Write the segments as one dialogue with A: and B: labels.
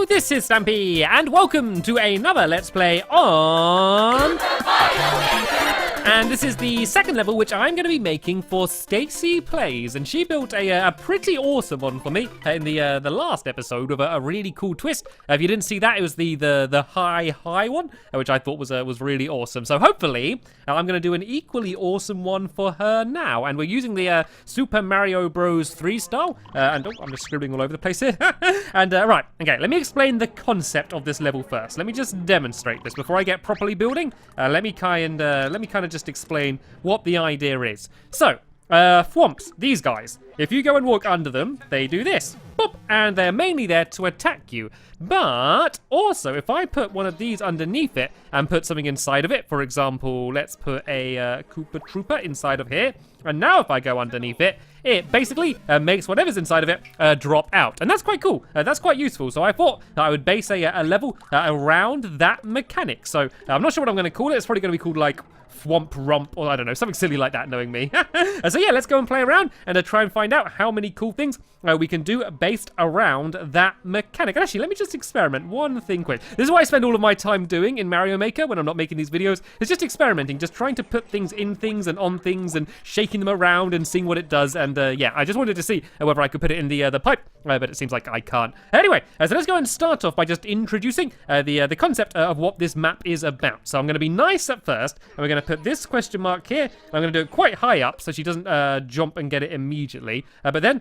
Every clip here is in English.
A: this is Stampy, and welcome to another Let's Play on... And this is the second level, which I'm going to be making for Stacy Plays, and she built a pretty awesome one for me in the last episode with a really cool twist. If you didn't see that, it was the high one, which I thought was really awesome. So hopefully, I'm going to do an equally awesome one for her now, and we're using the Super Mario Bros. 3 style. And I'm just scribbling all over the place here. And right, okay, let me explain the concept of this level first. Let me just demonstrate this before I get properly building. Let me kind of just explain what the idea is. So, Thwomps, these guys, if you go and walk under them, they do this, boop, and they're mainly there to attack you. But also, if I put one of these underneath it and put something inside of it, for example, let's put a Koopa Trooper inside of here, and now if I go underneath it, it basically makes whatever's inside of it drop out. And that's quite cool. That's quite useful. So I thought that I would base a level around that mechanic. So I'm not sure what I'm going to call it. It's probably going to be called like Thwomp Romp, or I don't know, something silly like that, knowing me. So yeah, let's go and play around and try and find out how many cool things we can do based around that mechanic. And actually, let me just experiment one thing quick. This is what I spend all of my time doing in Mario Maker when I'm not making these videos. It's just experimenting, just trying to put things in things and on things and shaking them around and seeing what it does. And yeah, I just wanted to see whether I could put it in the pipe, but it seems like I can't. Anyway, so let's go and start off by just introducing the concept of what this map is about. So I'm going to be nice at first, and we're going to put this question mark here. I'm going to do it quite high up so she doesn't jump and get it immediately. But then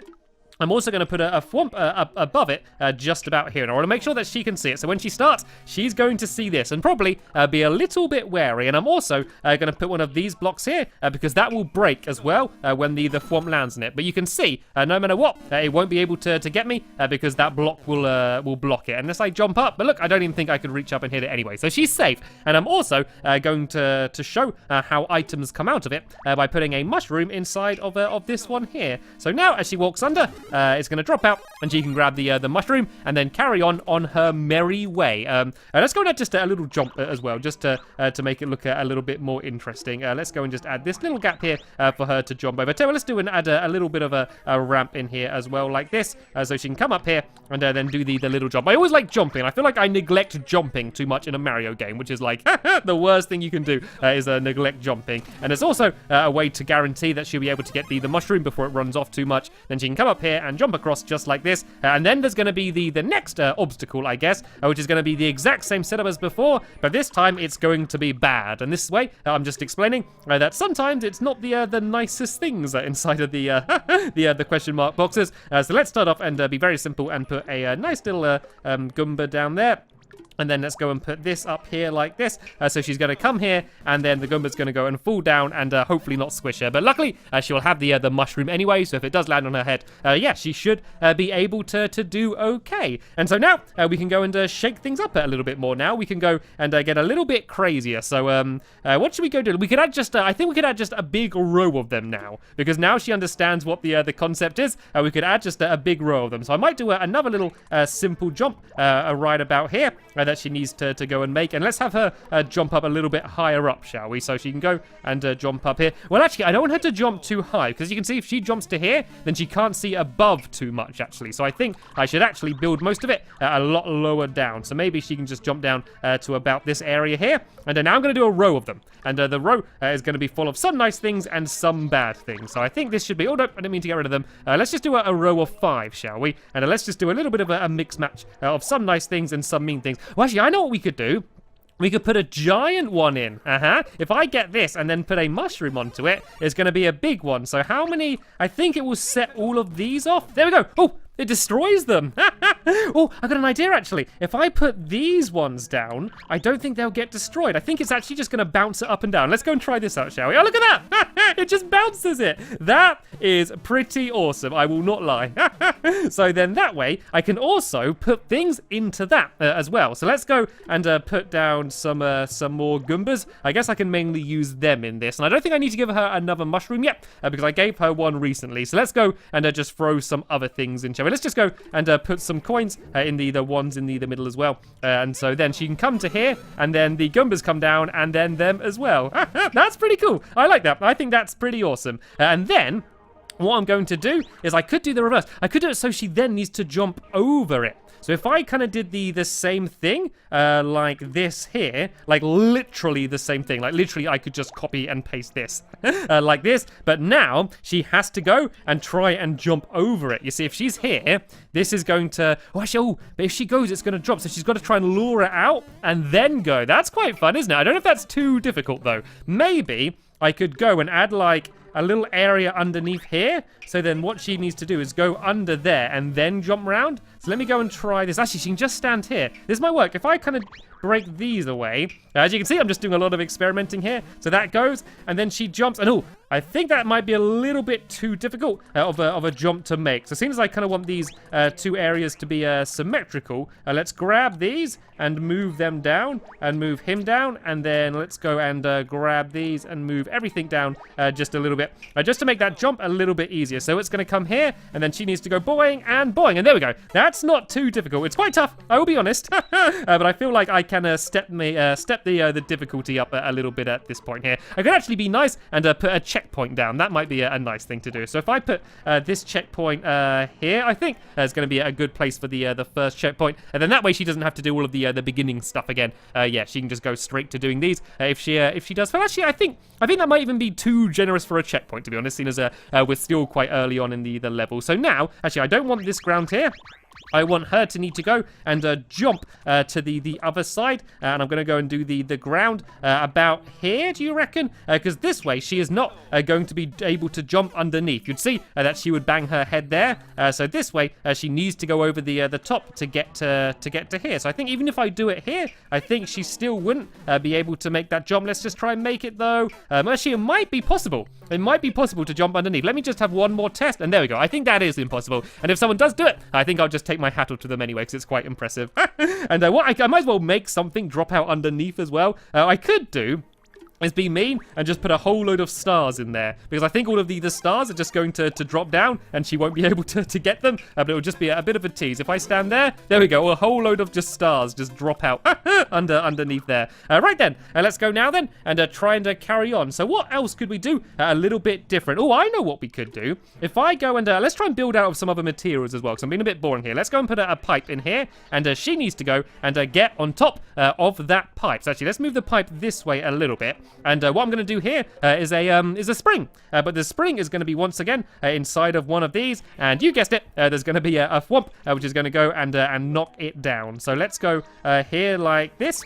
A: I'm also going to put a Thwomp up above it, just about here. And I want to make sure that she can see it. So when she starts, she's going to see this and probably be a little bit wary. And I'm also going to put one of these blocks here because that will break as well when the Thwomp lands in it. But you can see, no matter what, it won't be able to get me because that block will block it unless I jump up. But look, I don't even think I could reach up and hit it anyway. So she's safe. And I'm also going to show how items come out of it by putting a mushroom inside of this one here. So now as she walks under, it's going to drop out, and she can grab the mushroom and then carry on her merry way. Let's go and add just a little jump as well, just to make it look a little bit more interesting. Let's go and just add this little gap here for her to jump over. So let's do and add a little bit of a ramp in here as well, like this, so she can come up here and then do the little jump. I always like jumping. I feel like I neglect jumping too much in a Mario game, which is like the worst thing you can do is neglect jumping. And it's also a way to guarantee that she'll be able to get the mushroom before it runs off too much. Then she can come up here and jump across just like this, and then there's going to be the next obstacle, I guess, which is going to be the exact same setup as before, but this time it's going to be bad. And this way, I'm just explaining that sometimes it's not the nicest things inside of the question mark boxes. So let's start off and be very simple and put a nice little Goomba down there. And then let's go and put this up here like this. So she's going to come here, and then the Goomba's going to go and fall down and hopefully not squish her. But luckily, she will have the mushroom anyway, so if it does land on her head, yeah, she should be able to do okay. And so now, we can go and shake things up a little bit more now. We can go and get a little bit crazier. So what should we go do? We could add just, I think we could add just a big row of them now, because now she understands what the concept is. We could add just a big row of them. So I might do another little simple jump right about here. That she needs to go and make, and let's have her jump up a little bit higher up, shall we? So she can go and jump up here. Well, actually, I don't want her to jump too high, because you can see if she jumps to here, then she can't see above too much, actually. So I think I should actually build most of it a lot lower down. So maybe she can just jump down to about this area here, and now I'm going to do a row of them, and the row is going to be full of some nice things and some bad things. So I think this should be, oh no, I didn't mean to get rid of them. Let's just do a row of 5, shall we? And let's just do a little bit of a mix match of some nice things and some mean things. Well, actually, I know what we could do. We could put a giant one in. If I get this and then put a mushroom onto it, it's going to be a big one. So how many? I think it will set all of these off. There we go. Oh, it destroys them. Oh, I got an idea, actually. If I put these ones down, I don't think they'll get destroyed. I think it's actually just going to bounce it up and down. Let's go and try this out, shall we? Oh, look at that. It just bounces it. That is pretty awesome. I will not lie. So then that way, I can also put things into that as well. So let's go and put down some more Goombas. I guess I can mainly use them in this. And I don't think I need to give her another mushroom yet because I gave her one recently. So let's go and just throw some other things in, shall we? Let's just go and put some coins in the ones in the middle as well. And so then she can come to here, and then the Goombas come down, and then them as well. That's pretty cool. I like that. I think that's pretty awesome. And then what I'm going to do is I could do the reverse. I could do it so she then needs to jump over it. So if I kind of did the same thing, like this here, like literally the same thing, like literally I could just copy and paste this, like this, but now she has to go and try and jump over it. You see, if she's here, this is going to, but if she goes, it's going to drop, so she's got to try and lure it out and then go. That's quite fun, isn't it? I don't know if that's too difficult, though. Maybe I could go and add, like, a little area underneath here. So then what she needs to do is go under there and then jump around. So let me go and try this. Actually, she can just stand here. This might work. If I kind of break these away, as you can see, I'm just doing a lot of experimenting here. So that goes, and then she jumps, and I think that might be a little bit too difficult of a jump to make. So as soon as I kind of want these two areas to be symmetrical, let's grab these and move them down and move him down, and then let's go and grab these and move everything down just a little bit, just to make that jump a little bit easier. So it's going to come here, and then she needs to go boing and boing, and there we go. That's not too difficult. It's quite tough, I will be honest, but I feel like I can step the difficulty up a little bit at this point here. I could actually be nice and put a checkpoint down. That might be a nice thing to do. So if I put this checkpoint here, I think it's going to be a good place for the first checkpoint, and then that way she doesn't have to do all of the beginning stuff again. Yeah, she can just go straight to doing these if she does. Well, actually, I think that might even be too generous for a checkpoint, to be honest, seeing as we're still quite early on in the level. So now, actually, I don't want this ground here. I want her to need to go and jump to the other side, and I'm going to go and do the ground about here, do you reckon? Because this way she is not going to be able to jump underneath. You'd see that she would bang her head there, so this way she needs to go over the top to get to here. So I think even if I do it here, I think she still wouldn't be able to make that jump. Let's just try and make it, though. Actually, it might be possible. It might be possible to jump underneath. Let me just have one more test, and there we go. I think that is impossible, and if someone does do it, I think I'll just take my hat off to them anyway, because it's quite impressive. And I might as well make something drop out underneath as well. I could do is be mean and just put a whole load of stars in there, because I think all of the stars are just going to drop down and she won't be able to get them, but it will just be a bit of a tease. If I stand there we go, a whole load of just stars just drop out underneath there. Right then, let's go now then and try and carry on. So what else could we do a little bit different? I know what we could do. If I go and let's try and build out of some other materials as well, because I'm being a bit boring here. Let's go and put a pipe in here, and she needs to go and get on top of that pipe. So actually, let's move the pipe this way a little bit. And what I'm going to do here is a spring. But the spring is going to be once again inside of one of these. And you guessed it, there's going to be a thwomp, which is going to go and knock it down. So let's go here like this.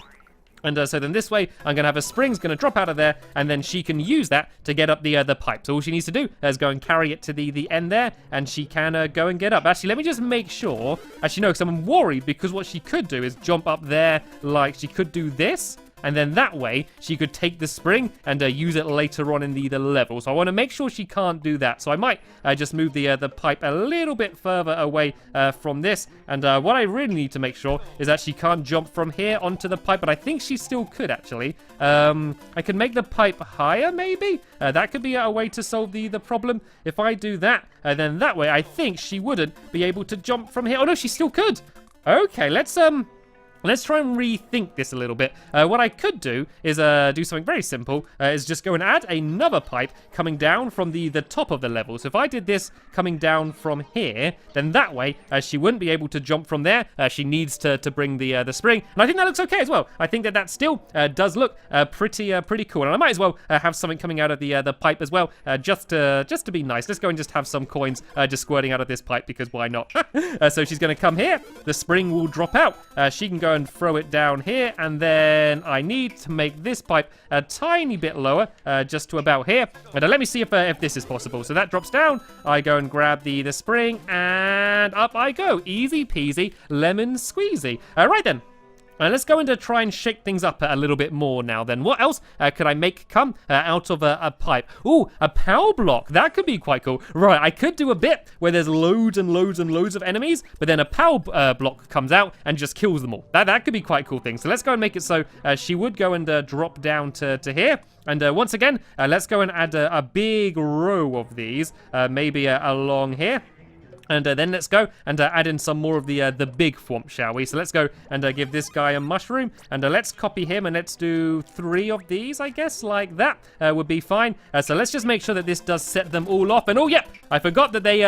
A: And so then this way, I'm going to have a spring's going to drop out of there, and then she can use that to get up the pipe. So all she needs to do is go and carry it to the end there, and she can go and get up. Actually, let me just make sure. Actually, no, because I'm worried, because what she could do is jump up there, like she could do this. And then that way, she could take the spring and use it later on in the level. So I want to make sure she can't do that. So I might just move the pipe a little bit further away from this. And what I really need to make sure is that she can't jump from here onto the pipe. But I think she still could, actually. I could make the pipe higher, maybe? That could be a way to solve the problem. If I do that, then that way, I think she wouldn't be able to jump from here. Oh, no, she still could. Okay, let's try and rethink this a little bit. What I could do is do something very simple, is just go and add another pipe coming down from the top of the level. So if I did this coming down from here, then that way she wouldn't be able to jump from there. She needs to bring the spring, and I think that looks okay as well. I think that still does look pretty cool, and I might as well have something coming out of the pipe as well, just to be nice. Let's go and just have some coins just squirting out of this pipe, because why not? So she's going to come here. The spring will drop out. She can go and throw it down here, and then I need to make this pipe a tiny bit lower, just to about here. And let me see if this is possible. So that drops down. I go and grab the spring, and up I go. Easy peasy, lemon squeezy. Right then. Let's go and try and shake things up a little bit more now then. What else could I make come out of a pipe? Ooh, a power block. That could be quite cool. Right, I could do a bit where there's loads and loads and loads of enemies, but then a power block comes out and just kills them all. That could be quite a cool thing. So let's go and make it so she would go and drop down to here. And once again, let's go and add a big row of these, maybe along here. And then let's go and add in some more of the big thwomp, shall we? So let's go and give this guy a mushroom. And let's copy him and let's do 3 of these, I guess, like that would be fine. So let's just make sure that this does set them all off. And oh, yeah, I forgot that they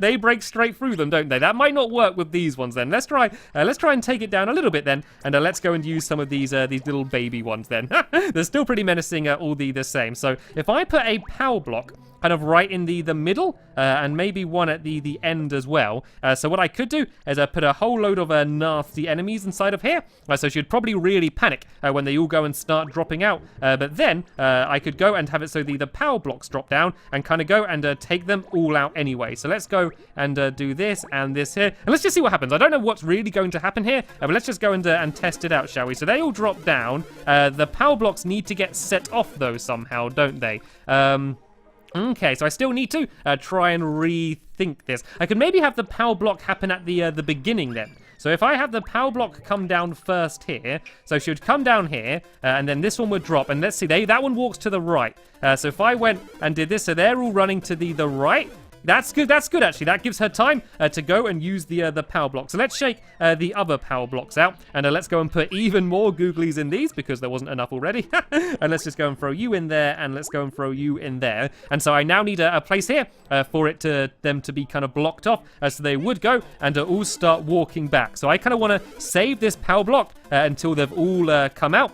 A: they break straight through them, don't they? That might not work with these ones then. Let's try and take it down a little bit then. And let's go and use some of these little baby ones then. They're still pretty menacing, all the same. So if I put a power block kind of right in the middle, and maybe one at the end as well. So what I could do is put a whole load of nasty enemies inside of here. So she'd probably really panic when they all go and start dropping out. But then I could go and have it so the power blocks drop down and kind of go and take them all out anyway. So let's go and do this and this here. And let's just see what happens. I don't know what's really going to happen here, but let's just go and test it out, shall we? So they all drop down. The power blocks need to get set off though somehow, don't they? Okay, so I still need to try and rethink this. I could maybe have the power block happen at the beginning then. So if I have the power block come down first here, so she would come down here, and then this one would drop, and let's see, that one walks to the right. So if I went and did this, so they're all running to the right. That's good actually. That gives her time to go and use the power block. So let's shake the other power blocks out, and let's go and put even more googlies in these because there wasn't enough already. And let's just go and throw you in there, and let's go and throw you in there. And so I now need a place here for them to be kind of blocked off, so they would go and all start walking back. So I kind of want to save this power block until they've all come out.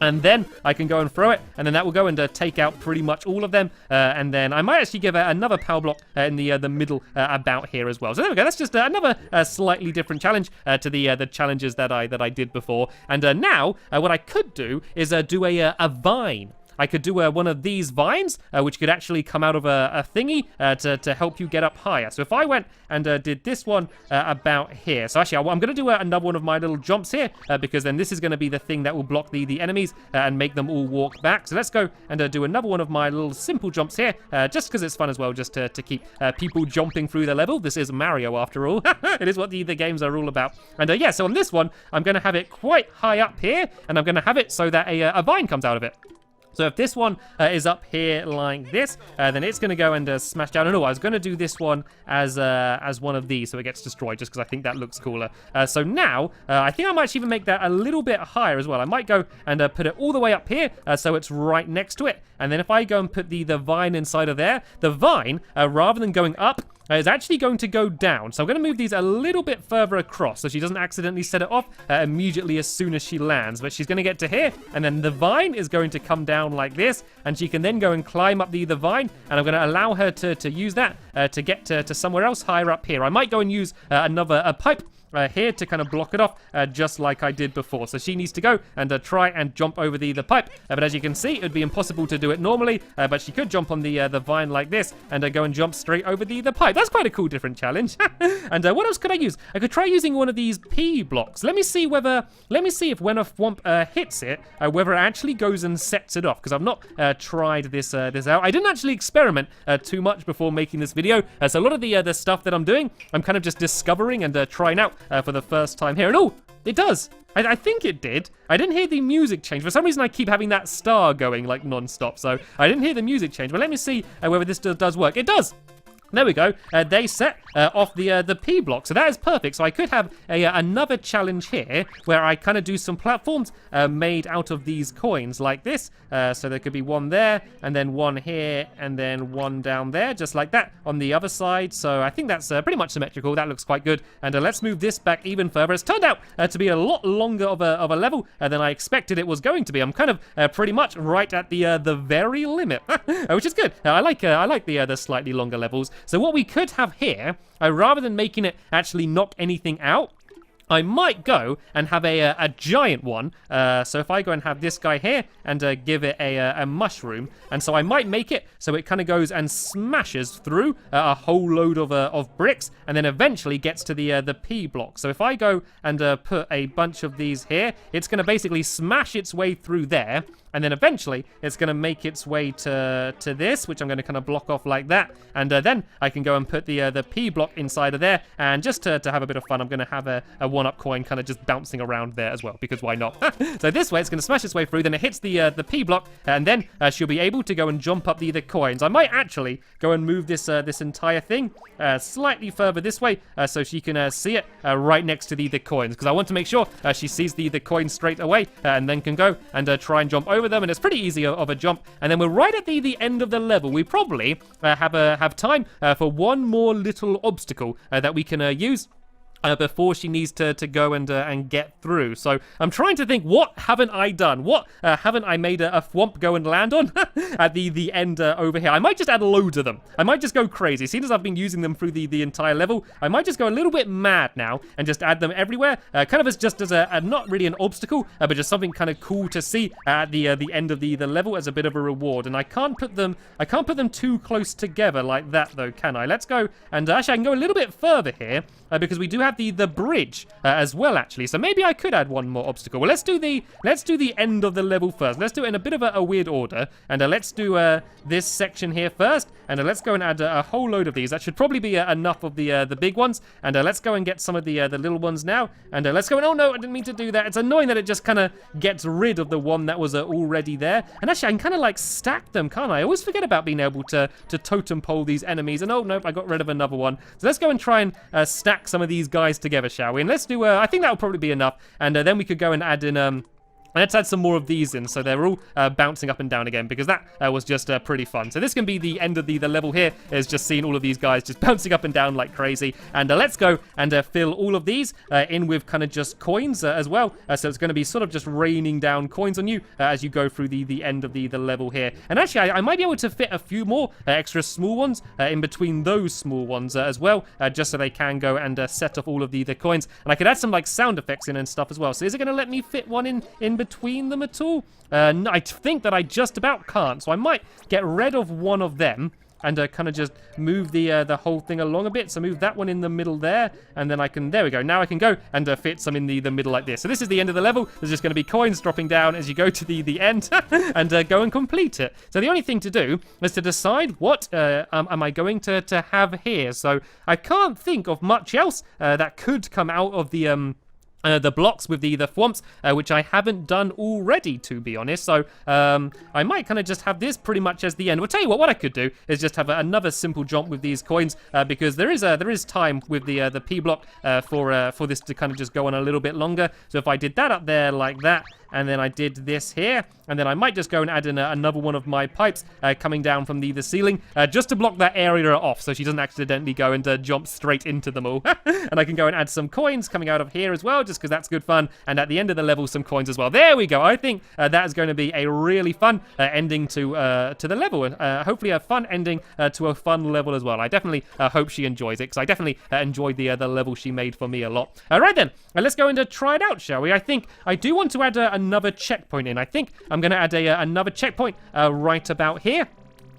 A: And then I can go and throw it, and then that will go and take out pretty much all of them. And then I might actually give another power block in the middle about here as well. So there we go. That's just another slightly different challenge to the challenges that I did before. And now what I could do is do a vine. I could do one of these vines, which could actually come out of a thingy to help you get up higher. So if I went and did this one about here. So actually, I'm going to do another one of my little jumps here, because then this is going to be the thing that will block the enemies and make them all walk back. So let's go and do another one of my little simple jumps here, just because it's fun as well, just to keep people jumping through the level. This is Mario, after all. It is what the games are all about. And yeah, so on this one, I'm going to have it quite high up here, and I'm going to have it so that a vine comes out of it. So if this one is up here like this, then it's going to go and smash down. And I was going to do this one as one of these, so it gets destroyed, just because I think that looks cooler. So now, I think I might even make that a little bit higher as well. I might go and put it all the way up here, so it's right next to it. And then if I go and put the vine inside of there, the vine, rather than going up, is actually going to go down. So I'm going to move these a little bit further across so she doesn't accidentally set it off immediately as soon as she lands. But she's going to get to here, and then the vine is going to come down like this, and she can then go and climb up the vine, and I'm going to allow her to use that to get to somewhere else higher up here. I might go and use another pipe here to kind of block it off, just like I did before. So she needs to go and try and jump over the pipe, but as you can see, it would be impossible to do it normally, but she could jump on the vine like this and go and jump straight over the pipe. That's quite a cool different challenge. And what else could I use? I could try using one of these P blocks. Let me see if when a thwomp hits it, whether it actually goes and sets it off, because I've not tried this out. I didn't actually experiment too much before making this video, so a lot of the stuff that I'm doing, I'm kind of just discovering and trying out for the first time here. And oh, it does. I think it did. I didn't hear the music change. For some reason, I keep having that star going like non-stop, so I didn't hear the music change. But let me see whether this does work. It does. There we go. They set off the P block, so that is perfect. So I could have another challenge here where I kind of do some platforms made out of these coins like this. So there could be one there, and then one here, and then one down there, just like that on the other side. So I think that's pretty much symmetrical. That looks quite good. And let's move this back even further. It's turned out to be a lot longer of a level than I expected it was going to be. I'm kind of pretty much right at the very limit, which is good. I like the slightly longer levels. So what we could have here, rather than making it actually knock anything out, I might go and have a giant one. So if I go and have this guy here and give it a mushroom, and so I might make it so it kind of goes and smashes through a whole load of bricks, and then eventually gets to the P block. So if I go and put a bunch of these here, it's going to basically smash its way through there, and then eventually it's going to make its way to this, which I'm going to kind of block off like that, and then I can go and put the P block inside of there, and just to have a bit of fun, I'm going to have a 1-up coin kind of just bouncing around there as well, because why not? So this way, it's going to smash its way through, then it hits the P block, and then she'll be able to go and jump up the coins. I might actually go and move this this entire thing slightly further this way, so she can see it right next to the coins, because I want to make sure she sees the coins straight away, and then can go and try and jump over them, and it's pretty easy of a jump. And then we're right at the end of the level. We probably have time for one more little obstacle that we can use before she needs to go and get through. So I'm trying to think, what haven't I done? What haven't I made a thwomp go and land on at the end over here? I might just add loads of them. I might just go crazy. Seeing as I've been using them through the entire level, I might just go a little bit mad now and just add them everywhere, kind of as a not really an obstacle, but just something kind of cool to see at the end of the level as a bit of a reward. And I can't put them too close together like that though, can I? Let's go, and actually I can go a little bit further here, because we do have the bridge as well, actually. So maybe I could add one more obstacle. Well, let's do the end of the level first. Let's do it in a bit of a weird order, and let's do this section here first, and let's go and add a whole load of these. That should probably be enough of the big ones, and let's go and get some of the little ones now, and let's go. And oh no, I didn't mean to do that. It's annoying that it just kind of gets rid of the one that was already there. And actually, I can kind of like stack them, can't I? I always forget about being able to totem pole these enemies. And oh nope, I got rid of another one. So let's go and try and stack some of these guys together, shall we? And let's do, I think that will probably be enough. And then we could go and add in, let's add some more of these in, so they're all bouncing up and down again, because that was just pretty fun. So this can be the end of the level here, is just seeing all of these guys just bouncing up and down like crazy. And let's go and fill all of these in with kind of just coins as well. So it's going to be sort of just raining down coins on you as you go through the end of the level here. And actually, I might be able to fit a few more extra small ones in between those small ones as well, just so they can go and set off all of the coins. And I could add some like sound effects in and stuff as well. So is it going to let me fit one in between them at all? No, I think that I just about can't, so I might get rid of one of them and kind of just move the whole thing along a bit. So move that one in the middle there, and then I can, there we go. Now I can go and fit some in the middle like this. So this is the end of the level. There's just going to be coins dropping down as you go to the end and go and complete it. So the only thing to do is to decide what am I going to have here. So I can't think of much else that could come out of the blocks with the thwomps, which I haven't done already, to be honest. So I might kind of just have this pretty much as the end. Well, tell you what I could do is just have another simple jump with these coins, because there is time with the P block for this to kind of just go on a little bit longer. So if I did that up there like that, and then I did this here, and then I might just go and add in another one of my pipes coming down from the ceiling, just to block that area off so she doesn't accidentally go and jump straight into them all. And I can go and add some coins coming out of here as well, just because that's good fun. And at the end of the level, some coins as well. There we go. I think that is going to be a really fun ending to the level, and hopefully a fun ending to a fun level as well. I definitely hope she enjoys it, because I definitely enjoyed the level she made for me a lot. All right then, let's go and try it out, shall we? I think I do want to add another checkpoint in. I think I'm going to add another checkpoint right about here.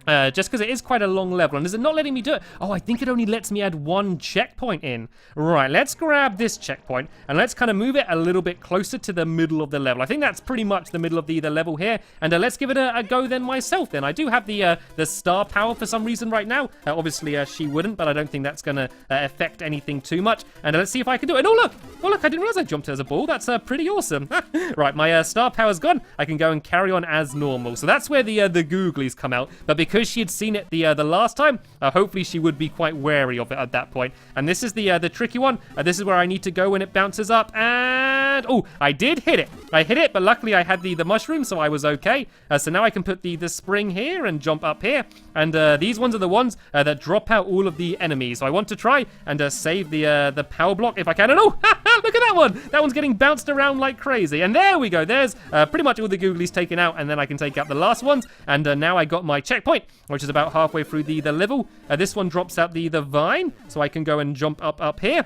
A: Just because it is quite a long level. And is it not letting me do it? Oh, I think it only lets me add one checkpoint in. Right, let's grab this checkpoint and let's kind of move it a little bit closer to the middle of the level. I think that's pretty much the middle of the level here. And let's give it a go then myself then. I do have the star power for some reason right now. Obviously, she wouldn't, but I don't think that's going to affect anything too much. And let's see if I can do it. And oh, look, I didn't realize I jumped as a ball. That's pretty awesome. Right, my star power's gone. I can go and carry on as normal. So that's where the googlies come out. But because she had seen it the last time, hopefully she would be quite wary of it at that point. And this is the tricky one. This is where I need to go when it bounces up. And oh, I did hit it. I hit it, but luckily I had the mushroom, so I was okay. So now I can put the spring here and jump up here. And these ones are the ones that drop out all of the enemies. So I want to try and save the power block if I can. And oh, look at that one. That one's getting bounced around like crazy. And there we go. There's pretty much all the googlies taken out. And then I can take out the last ones. And now I got my checkpoint, which is about halfway through the level. This one drops out the vine, so I can go and jump up here.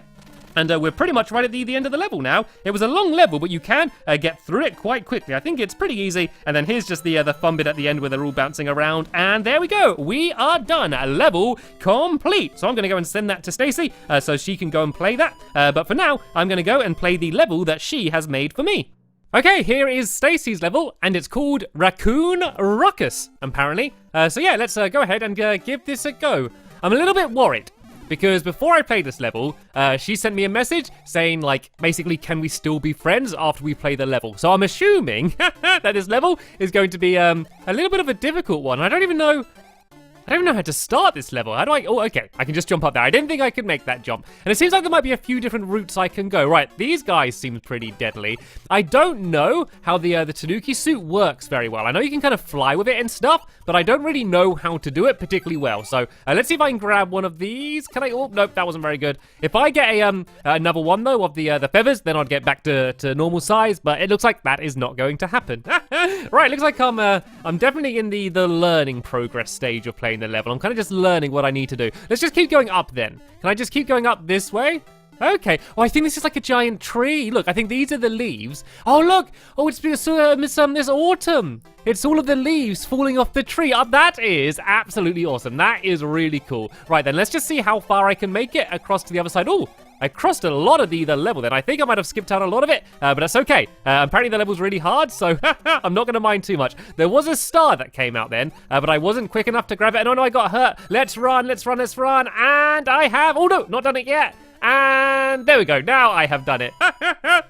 A: And we're pretty much right at the end of the level now. It was a long level, but you can get through it quite quickly. I think it's pretty easy. And then here's just the fun bit at the end where they're all bouncing around. And there we go. We are done. Level complete. So I'm going to go and send that to Stacy so she can go and play that. But for now, I'm going to go and play the level that she has made for me. Okay, here is Stacy's level, and it's called Raccoon Ruckus, apparently. So yeah, let's go ahead and give this a go. I'm a little bit worried. because before I played this level, she sent me a message saying, like, basically, can we still be friends after we play the level? So I'm assuming that this level is going to be a little bit of a difficult one. I don't even know how to start this level. How do I? Oh, okay. I can just jump up there. I didn't think I could make that jump. And it seems like there might be a few different routes I can go. Right, these guys seem pretty deadly. I don't know how the Tanuki suit works very well. I know you can kind of fly with it and stuff, but I don't really know how to do it particularly well. So let's see if I can grab one of these. Can I? Oh, nope, that wasn't very good. If I get another one though of the feathers, then I'd get back to normal size. But it looks like that is not going to happen. Right, looks like I'm definitely in the learning progress stage of playing the level. I'm kind of just learning what I need to do. Let's just keep going up then. Can I just keep going up this way? Okay. Oh, I think this is like a giant tree. Look, I think these are the leaves. Oh, look. Oh, it's this autumn. It's all of the leaves falling off the tree. That is absolutely awesome. That is really cool. Right, then let's just see how far I can make it across to the other side. Oh, I crossed a lot of the level then. I think I might have skipped out a lot of it, but that's okay. Apparently the level's really hard, so I'm not going to mind too much. There was a star that came out then, but I wasn't quick enough to grab it. And oh no, I got hurt. Let's run. And I have, oh no, not done it yet. And there we go. Now I have done it.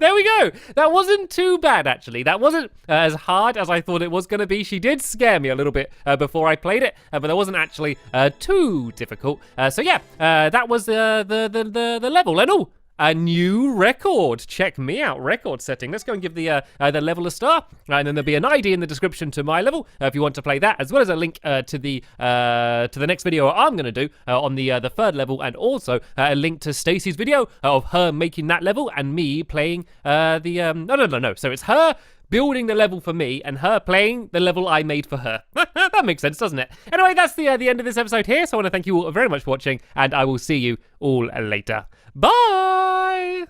A: There we go. That wasn't too bad, actually. That wasn't as hard as I thought it was going to be. She did scare me a little bit before I played it, but that wasn't actually too difficult. So yeah, that was the level. And oh, a new record. Check me out. Record setting. Let's go and give the level a star. And then there'll be an ID in the description to my level if you want to play that, as well as a link to the next video I'm going to do on the third level, and also a link to Stacy's video of her making that level and me playing no. So it's her building the level for me and her playing the level I made for her. That makes sense, doesn't it? Anyway, that's the end of this episode here. So I want to thank you all very much for watching, and I will see you all later. Bye!